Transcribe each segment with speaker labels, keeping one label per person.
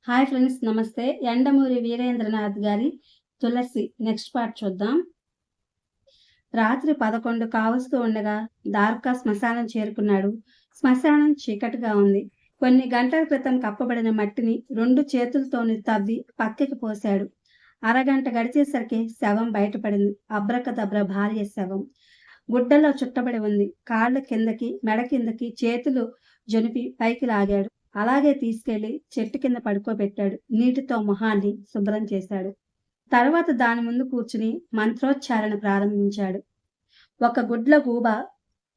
Speaker 1: Hi friends నమస్తే. యండమూరి వీరేంద్రనాథ్ గారి 'తులసి' next part చూద్దాం. రాత్రి 11 కావస్తూ ఉండగా ద్వారకా శ్మశానం చేరుకున్నాడు. శ్మశానం చీకటిగా ఉంది. కొన్ని గంటల క్రితం కప్పబడిన మట్టిని 2 చేతులతోని తవ్వి పక్కకి పోశాడు. అరగంట గడిచేసరికి శవం బయటపడింది. అబ్రకదబ్ర భార్య శవం. గుడ్డలో చుట్టబడి ఉంది. కాళ్ళు కిందకి, మెడ కిందకి చేతులు జొనిపి పైకి లాగాడు. అలాగే తీసుకెళ్లి చెట్టు కింద పడుకోబెట్టాడు. నీటితో మొహాన్ని శుభ్రం చేశాడు. తర్వాత దాని ముందు కూర్చుని మంత్రోచ్చారణ ప్రారంభించాడు. ఒక గుడ్ల గూబ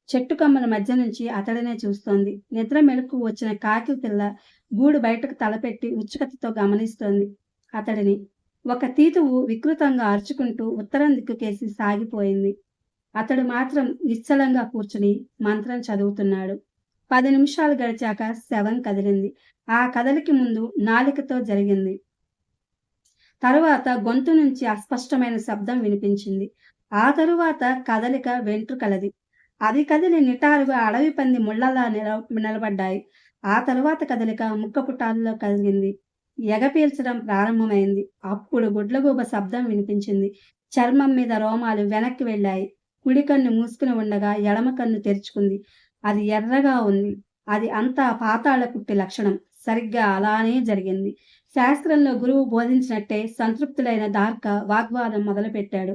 Speaker 1: చెట్టు కొమ్మల మధ్య నుంచి అతడినే చూస్తోంది. నిద్ర మెలకు వచ్చిన కాకి పిల్ల గూడు బయటకు తలపెట్టి ఉత్సుకతతో గమనిస్తోంది అతడిని. ఒక తీతువు వికృతంగా అరుచుకుంటూ ఉత్తరం దిక్కుకేసి సాగిపోయింది. అతడు మాత్రం నిశ్చలంగా కూర్చుని మంత్రం చదువుతున్నాడు. 10 నిమిషాలు గడిచాక శవం కదిలింది. ఆ కదలికి ముందు నాలికతో జరిగింది. తరువాత గొంతు నుంచి అస్పష్టమైన శబ్దం వినిపించింది. ఆ తరువాత కదలిక వెంట్రుకలది. అవి కదిలి నిటారుగా అడవి పంది ముళ్లలా నిలబడ్డాయి. ఆ తరువాత కదలిక ముక్కపుటాల్లో కలిగింది. ఎగపీల్చడం ప్రారంభమైంది. అప్పుడు గుడ్లగూబ శబ్దం వినిపించింది. చర్మం మీద రోమాలు వెనక్కి వెళ్ళాయి. కుడి కన్ను మూసుకుని ఉండగా ఎడమ కన్ను తెరుచుకుంది. అది ఎర్రగా ఉంది. అది అంతా పాతాళ పుట్టి లక్షణం. సరిగ్గా అలానే జరిగింది. శాస్త్రంలో గురువు బోధించినట్టే సంతృప్తులైన దార్క వాగ్వాదం మొదలుపెట్టాడు.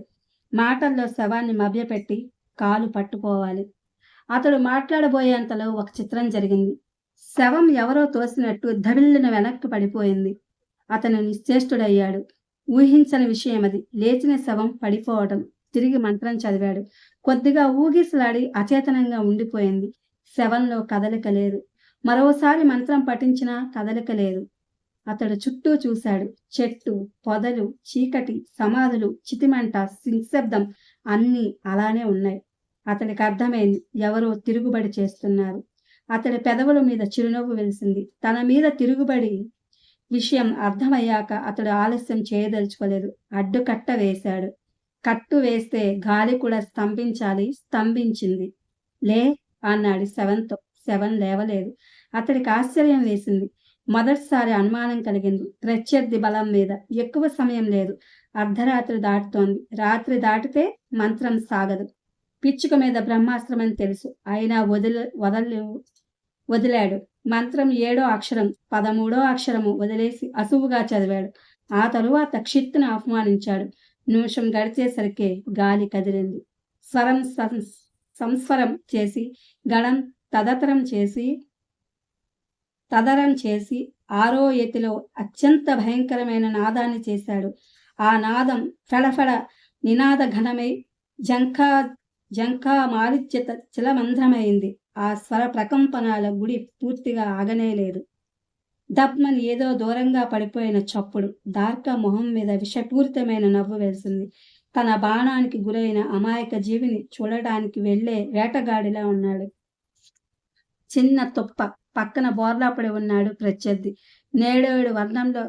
Speaker 1: మాటల్లో శవాన్ని మభ్యపెట్టి కాలు పట్టుకోవాలి. అతడు మాట్లాడబోయేంతలో ఒక చిత్రం జరిగింది. శవం ఎవరో తోసినట్టు ధవిల్లున వెనక్కి పడిపోయింది. అతను నిశ్చేష్టుడయ్యాడు. ఊహించని విషయం అది. లేచిన శవం పడిపోవటం. తిరిగి మంత్రం చదివాడు. కొద్దిగా ఊగిసలాడి అచేతనంగా ఉండిపోయింది. శవంలో కదలిక లేదు. మరోసారి మంత్రం పఠించినా కదలిక లేదు. అతడు చుట్టూ చూశాడు. చెట్టు, పొదలు, చీకటి, సమాధులు, చితిమంట, నిశ్శబ్దం అన్నీ అలానే ఉన్నాయి. అతడికి అర్థమైంది, ఎవరో తిరుగుబడి చేస్తున్నారు. అతడి పెదవుల మీద చిరునవ్వు వెలిసింది. తన మీద తిరుగుబడి విషయం అర్థమయ్యాక అతడు ఆలస్యం చేయదలుచుకోలేదు. అడ్డుకట్ట వేశాడు. కట్టు వేస్తే గాలి కూడా స్తంభించాలి. స్తంభించింది. లే అన్నాడు శవంతో. శవం లేవలేదు. అతడికి ఆశ్చర్యం వేసింది. మొదటిసారి అనుమానం కలిగింది. ప్రత్యర్థి బలం మీద. ఎక్కువ సమయం లేదు. అర్ధరాత్రి దాటుతోంది. రాత్రి దాటితే మంత్రం సాగదు. పిచ్చుక మీద బ్రహ్మాస్త్రమని తెలుసు. అయినా వదిలాడు. మంత్రం 7వ అక్షరం 13వ అక్షరము వదిలేసి అసువుగా చదివాడు. ఆ తరువాత క్షిత్తును ఆహ్వానించాడు. నిమిషం గడిచేసరికి గాలి కదిలింది. స్వరం సంస్వరం చేసి గళం తదరం చేసి 6వ యతిలో అత్యంత భయంకరమైన నాదాన్ని చేశాడు. ఆ నాదం ఫెడఫెడ నినాద ఘనమై జంకా మారిత్యత చిలమంధ్రమైంది. ఆ స్వర ప్రకంపనాల గుడి పూర్తిగా ఆగనేలేదు. దబ్మని ఏదో దూరంగా పడిపోయిన చప్పుడు. దార్కా మొహం మీద విషపూరితమైన నవ్వు వేసింది. తన బాణానికి గురైన అమాయక జీవిని చూడటానికి వెళ్లే వేటగాడిలా ఉన్నాడు. చిన్న తుప్ప పక్కన బోర్లా పడి ఉన్నాడు ప్రత్యర్థి. నేడేడు వర్ణంలో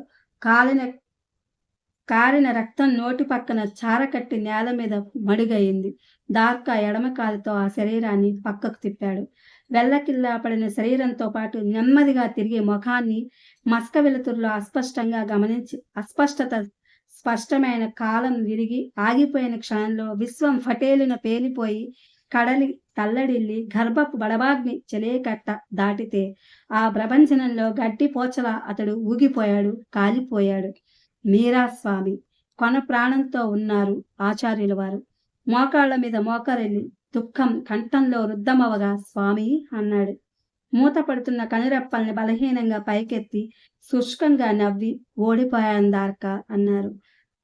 Speaker 1: కారిన రక్తం నోటి పక్కన చారకట్టి నేల మీద మడుగయింది. దార్కా ఎడమ కాలుతో ఆ శరీరాన్ని పక్కకు తిప్పాడు. వెల్లకిల్లా పడిన శరీరంతో పాటు నెమ్మదిగా తిరిగి ముఖాన్ని మస్క వెలుతురులో అస్పష్టంగా గమనించి స్పష్టమైన కాలం విరిగి ఆగిపోయిన క్షణంలో విశ్వం ఫటేలున పేలిపోయి కడలి తల్లడిల్లి గర్భపు బడబాగ్ని చెలేకట్ట దాటితే ఆ ప్రభంజనంలో గడ్డి పోచలా అతడు ఊగిపోయాడు, కాలిపోయాడు. మీరాస్వామి కొన ప్రాణంతో ఉన్నారు ఆచార్యుల వారు. మోకాళ్ల మీద మోకరెళ్ళి దుఃఖం కంఠంలో రుద్దమవగా స్వామి అన్నాడు. మూత పడుతున్న కనురెప్పల్ని బలహీనంగా పైకెత్తి శుష్కంగా నవ్వి ఓడిపోయాను దార్కా అన్నారు.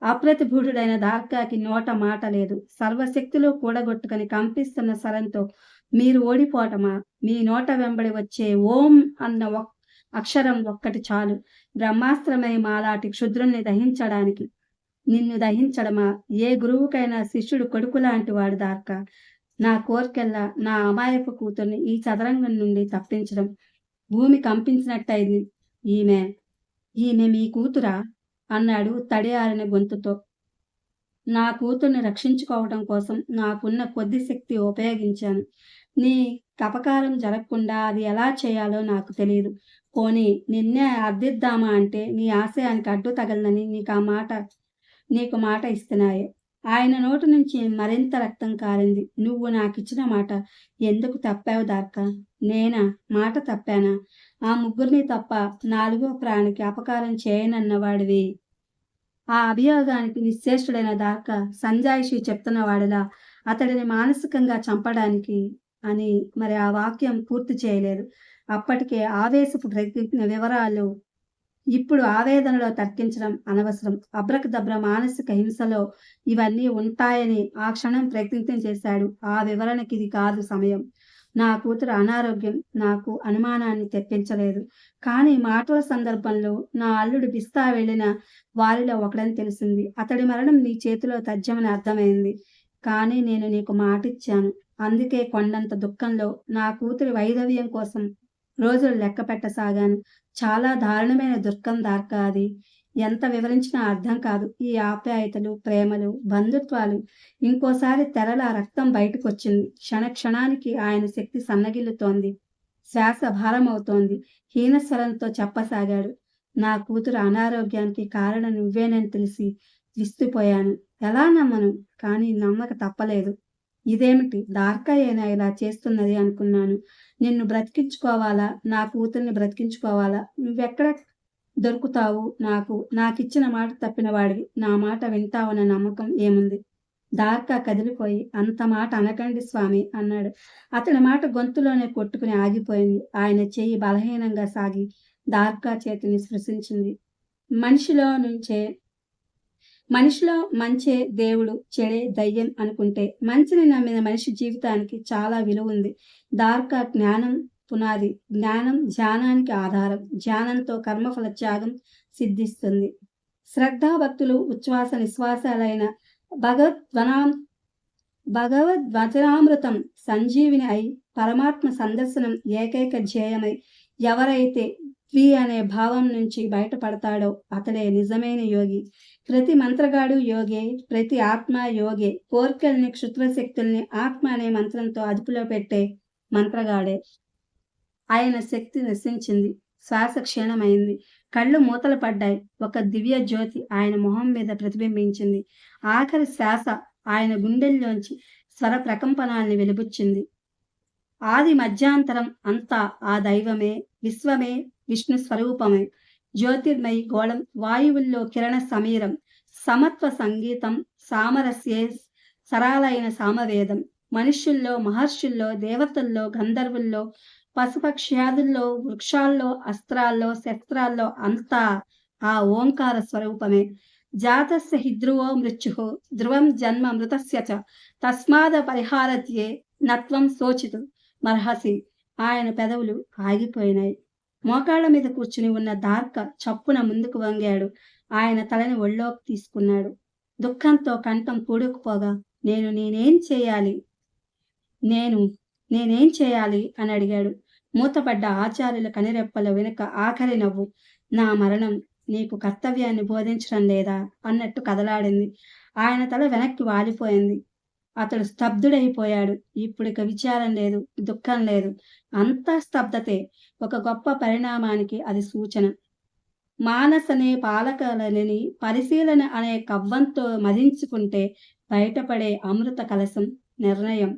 Speaker 1: అప్రతిభూఢుడైన దార్కాకి నోట మాట లేదు. సర్వశక్తులు కూడగొట్టుకుని కంపిస్తున్న స్వరంతో మీరు ఓడిపోవటమా? మీ నోట వెంబడి వచ్చే ఓం అన్న అక్షరం ఒక్కటి చాలు బ్రహ్మాస్త్రమై మాలాంటి క్షుద్రుల్ని దహించడానికి. నిన్ను దహించడమా? ఏ గురువుకైనా శిష్యుడు కొడుకు లాంటి వాడు దార్కా. నా కోర్కెల్లా నా అమాయపు కూతుర్ని ఈ చదరంగం నుండి తప్పించడం. భూమి కంపించినట్టయింది. ఈమె మీ కూతురా అన్నాడు తడియారిన గొంతుతో. నా కూతుర్ని రక్షించుకోవటం కోసం నాకున్న కొద్ది శక్తి ఉపయోగించాను. నీ అపకారం జరగకుండా అది ఎలా చేయాలో నాకు తెలియదు. పోనీ నిన్నే అర్థిద్దామా అంటే నీ ఆశయానికి అడ్డు తగలనని నీకు మాట ఇస్తున్నాయే. ఆయన నోటి నుంచి మరింత రక్తం కారింది. నువ్వు నాకిచ్చిన మాట ఎందుకు తప్పావు దార్కా? నేనా మాట తప్పానా? ఆ ముగ్గురిని తప్ప నాలుగో ప్రాణికి అపకారం చేయనన్నవాడివి. ఆ అభియోగానికి నిశ్చేష్టుడైన దార్కా సంజాయిషీ చెప్తున్నవాడిలా అతడిని మానసికంగా చంపడానికి అని మరి ఆ వాక్యం పూర్తి చేయలేదు. అప్పటికే ఆవేశపు ప్రకటించిన వివరాలు ఇప్పుడు ఆవేదనలో తర్కించడం అనవసరం. అబ్రకదబ్ర మానసిక హింసలో ఇవన్నీ ఉంటాయని ఆ క్షణం ప్రయత్నం చేశాడు. ఆ వివరణకి ఇది కాదు సమయం. నా కూతురు అనారోగ్యం నాకు అనుమానాన్ని తెప్పించలేదు. కానీ మాటల సందర్భంలో నా అల్లుడు బిస్తా వెళ్ళిన వారిలో ఒకడని తెలిసింది. అతడి మరణం నీ చేతిలో తథ్యమని అర్థమైంది. కానీ నేను నీకు మాటిచ్చాను. అందుకే కొండంత దుఃఖంలో నా కూతురి వైధవ్యం కోసం రోజులు లెక్క పెట్టసాగాను. చాలా దారుణమైన దుఃఖం దార్కా అది. ఎంత వివరించినా అర్థం కాదు. ఈ ఆప్యాయతలు, ప్రేమలు, బంధుత్వాలు ఇంకోసారి తెరలా రక్తం బయటకొచ్చింది. క్షణానికి ఆయన శక్తి సన్నగిల్లుతోంది. శ్వాస భారమవుతోంది. హీనస్వరంతో చెప్పసాగాడు. నా కూతురు అనారోగ్యానికి కారణం నువ్వేనని తెలిసి విస్తుపోయాను. ఎలా నమ్మను? కానీ నమ్మక తప్పలేదు. ఇదేమిటి దార్కాయేనా ఇలా చేస్తున్నది అనుకున్నాను. నిన్ను బ్రతికించుకోవాలా? నా కూతుర్ని బ్రతికించుకోవాలా? నువ్వెక్కడ దొరుకుతావు నాకు? నాకిచ్చిన మాట తప్పిన వాడివి. నా మాట వింటావన్న నమ్మకం ఏముంది? దార్కా కదిలిపోయి అంత మాట అనకండి స్వామి అన్నాడు. అతని మాట గొంతులోనే కొట్టుకుని ఆగిపోయింది. ఆయన చెయ్యి బలహీనంగా సాగి దార్కా చేతిని స్పృశించింది. మనిషిలో మంచే దేవుడు, చెడే దయ్యం అనుకుంటే మంచిని నమ్మిన మనిషి జీవితానికి చాలా విలువ ఉంది. దార్కా జ్ఞానం పునాది. జ్ఞానం ధ్యానానికి ఆధారం. ధ్యానంతో కర్మఫల త్యాగం సిద్ధిస్తుంది. శ్రద్ధాభక్తులు ఉచ్ఛ్వాస నిశ్వాసాలైన భగవద్వచనామృతం సంజీవిని అయి పరమాత్మ సందర్శనం ఏకైక ధ్యేయమై ఎవరైతే అనే భావం నుంచి బయటపడతాడో అతడే నిజమైన యోగి. ప్రతి మంత్రగాడు యోగే, ప్రతి ఆత్మ యోగే. కోర్కెల్ని క్షుద్రశక్తుల్ని ఆత్మ అనే మంత్రంతో అదుపులో పెట్టే మంత్రగాడే. ఆయన శక్తి నశించింది. శ్వాస క్షీణమైంది. కళ్ళు మూతలు పడ్డాయి. ఒక దివ్య జ్యోతి ఆయన మొహం మీద ప్రతిబింబించింది. ఆఖరి శ్వాస ఆయన గుండెల్లోంచి స్వర ప్రకంపనాల్ని వెలుబుచ్చింది. ఆది మధ్యాంతరం అంతా ఆ దైవమే, విశ్వమే, విష్ణు స్వరూపమే. జ్యోతిర్మయి గోళం, వాయువుల్లో కిరణ సమీరం, సమత్వ సంగీతం, సామరస్యే సరాలైన సామవేదం. మనుష్యుల్లో, మహర్షుల్లో, దేవతల్లో, గంధర్వుల్లో, పశుపక్ష్యాదుల్లో, వృక్షాల్లో, అస్త్రాల్లో, శస్త్రాల్లో అంతా ఆ ఓంకార స్వరూపమే. జాతస్య హి ధ్రువో మృత్యుః ధ్రువం జన్మ మృతస్య చ తస్మాద పరిహారత్యే నత్వం శోచితు మర్హసి. ఆయన పెదవులు ఆగిపోయినాయి. మోకాళ్ల మీద కూర్చుని ఉన్న దార్క చప్పున ముందుకు వంగాడు. ఆయన తలని ఒళ్ళోకి తీసుకున్నాడు. దుఃఖంతో కంఠం పూడుకుపోగా నేనేం చేయాలి అని అడిగాడు. మూతపడ్డ ఆచార్యుల కనిరెప్పల వెనుక ఆఖరి నవ్వు. నా మరణం నీకు కర్తవ్యాన్ని బోధించడం లేదా అన్నట్టు కదలాడింది. ఆయన తల వెనక్కి వాలిపోయింది. అతడు స్తబ్దుడైపోయాడు. ఇప్పుడిక విచారం లేదు, దుఃఖం లేదు. అంతా స్తబ్దతే. ఒక గొప్ప పరిణామానికి అది సూచన. మానసనే పాలకలని పరిశీలన అనే కవ్వంతో మదించుకుంటే బయటపడే అమృత కలశం నిర్ణయం.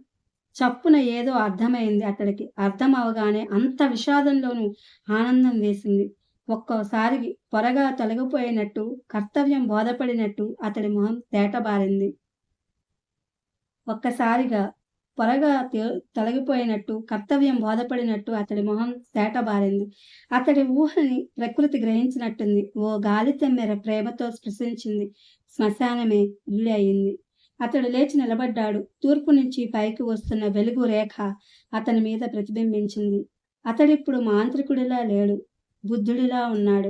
Speaker 1: చప్పున ఏదో అర్థమైంది అతడికి. అర్థం అవగానే అంత విషాదంలోనూ ఆనందం వేసింది. ఒక్కోసారికి పొరగా తొలగిపోయినట్టు, కర్తవ్యం బోధపడినట్టు అతడి మొహం తేటబారింది. ఒక్కసారిగా పొరగా తొలగిపోయినట్టు, కర్తవ్యం బోధపడినట్టు అతడి మొహం తేటబారింది. అతడి ఊహని ప్రకృతి గ్రహించినట్టుంది. ఓ గాలి తెమ్మెర ప్రేమతో స్పృశించింది. శ్మశానమే ఇల్లు అయింది. అతడు లేచి నిలబడ్డాడు. తూర్పు నుంచి పైకి వస్తున్న వెలుగు రేఖ అతని మీద ప్రతిబింబించింది. అతడిప్పుడు మాంత్రికుడిలా లేడు, బుద్ధుడిలా ఉన్నాడు.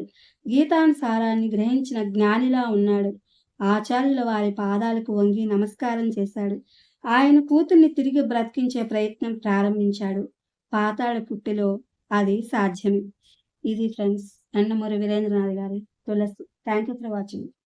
Speaker 1: గీతానుసారాన్ని గ్రహించిన జ్ఞానిలా ఉన్నాడు. ఆచార్యుల వారి పాదాలకు వంగి నమస్కారం చేశాడు. ఆయన కూతుర్ని తిరిగి బ్రతికించే ప్రయత్నం ప్రారంభించాడు. పాతాళ పుట్టిలో అది సాధ్యమే. ఇది ఫ్రెండ్స్ యండమూరి వీరేంద్రనాథ్ గారి Tulasi. Thank you for watching.